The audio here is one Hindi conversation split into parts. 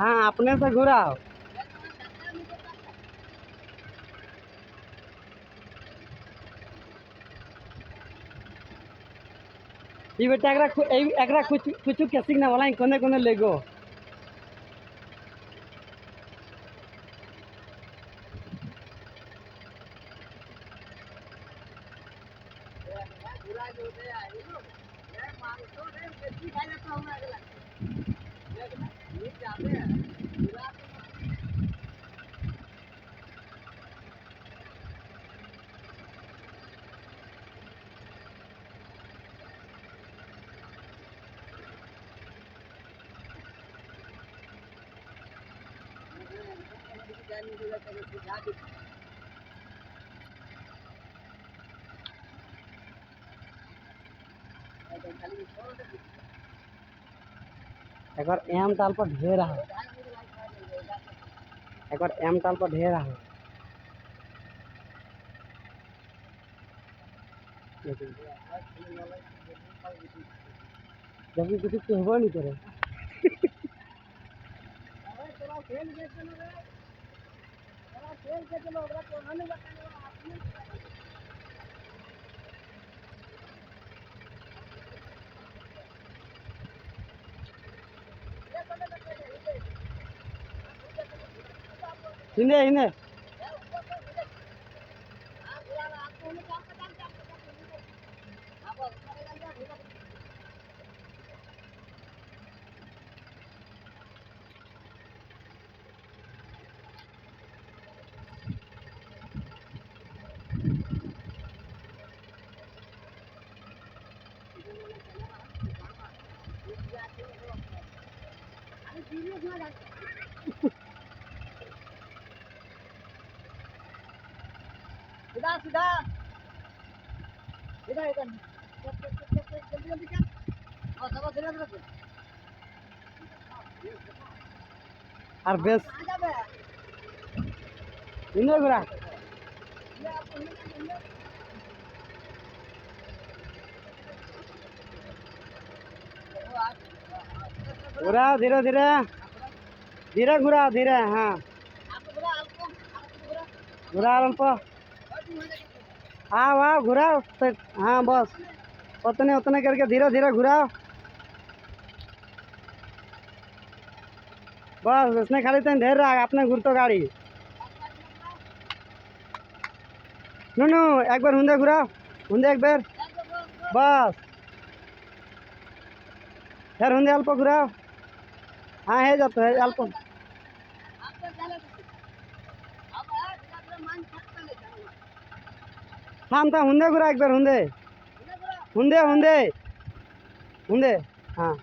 हाँ अपने से घुराओ। ये बेटा एकरा कुछ कुछ कैसिंग ना वाला कोने कोने लेगो। एक बार एम टाल पर ढेर है, एक बार एम टाल पर ढेर है। जब भी कुछ कहबो नहीं करे। इन्हें इन्हें सीधा सीधा इधर इधर जल्दी जल्दी क्या और सब धीरे धीरे और बेस इन्हें घुरा घुरा धीरे धीरे धीरे घुरा धीरे। हाँ घुरा अल्प हाँ वाह घुरा। हाँ बस उतने उतने करके धीरे धीरे घुराओ। बस उसने खाली तो ढेर रहा अपने घुरतो गाड़ी। नुनू एक बार हुंदे घुराओ हुंदे एक बार बस फिर हुंदे अल्प घुराओ। हाँ है जाते है अल्प थाम था हुंदे घुरा एक बार हुंदे हुंदे हुंदे हुंदे। हाँ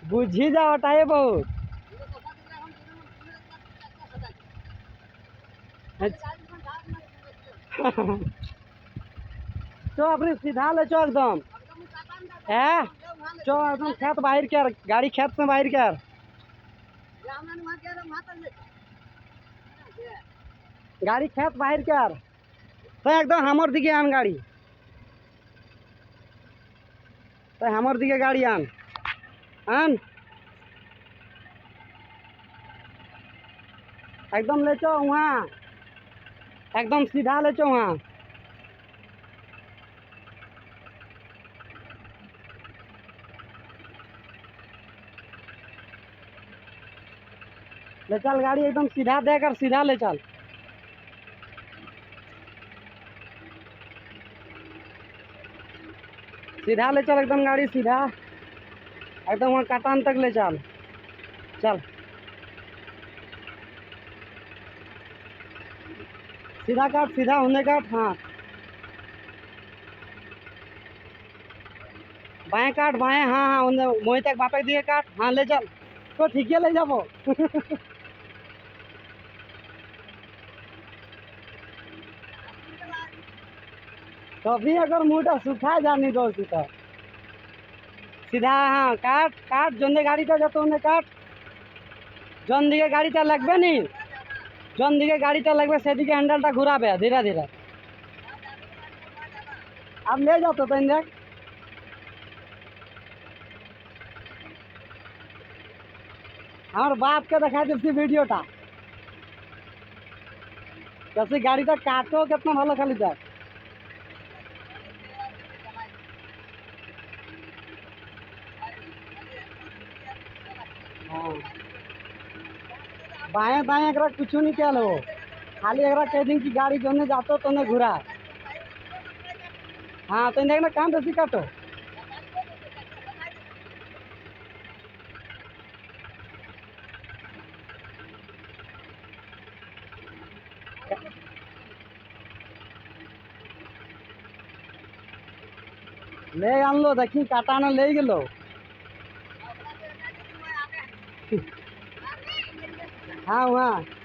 बुझी जाओ टाइम बहुत। चो अपने सीधा ले चो एकदम है चो एकदम खेत बाहर कर गाड़ी खेत से बाहर कर गाड़ी खेत बाहर कर तो एकदम हमर दिखे आन गाड़ी तो हमर दिखे गाड़ी आन आन एकदम ले चो वहाँ एकदम सीधा ले चो वहाँ। ले चल गाड़ी एकदम सीधा देकर सीधा ले चल। सीधा ले चल एकदम गाड़ी सीधा एकदम वहाँ काटान तक ले चल चल सीधा काट सीधा होने काट। हाँ बाएं काट बाएं। हाँ हाँ उन्हें मोहि तक बापे दिए काट। हाँ ले चल तो ठीक है ले जाबो। कभी अगर मुँह सुखा जानी दो सीधा सीधा। हाँ काट काट जोंदे गाड़ी टा जातो उन्हें काट जोन दिखे गाड़ी टा लगबे नहीं जोन दिखे गाड़ी टा लगबे से दिखे हैंडल टा घुराबे धीरे धीरे। अब ले जाओ तो देख আমার বাপকে দেখা দিচ্ছি ভিডিওটা कैसे गाड़ीটা কাটো कितना ভালো খালি দেখ हाँ बाएं दाएं एकरा कुछ नहीं क्या लो खाली एकरा कह दिन की गाड़ी जोने जातो तो ने घुरा हाँ तो देखना काम बेसी काटो ले आनलो देखी काटाना ले गेलो हाँ वहाँ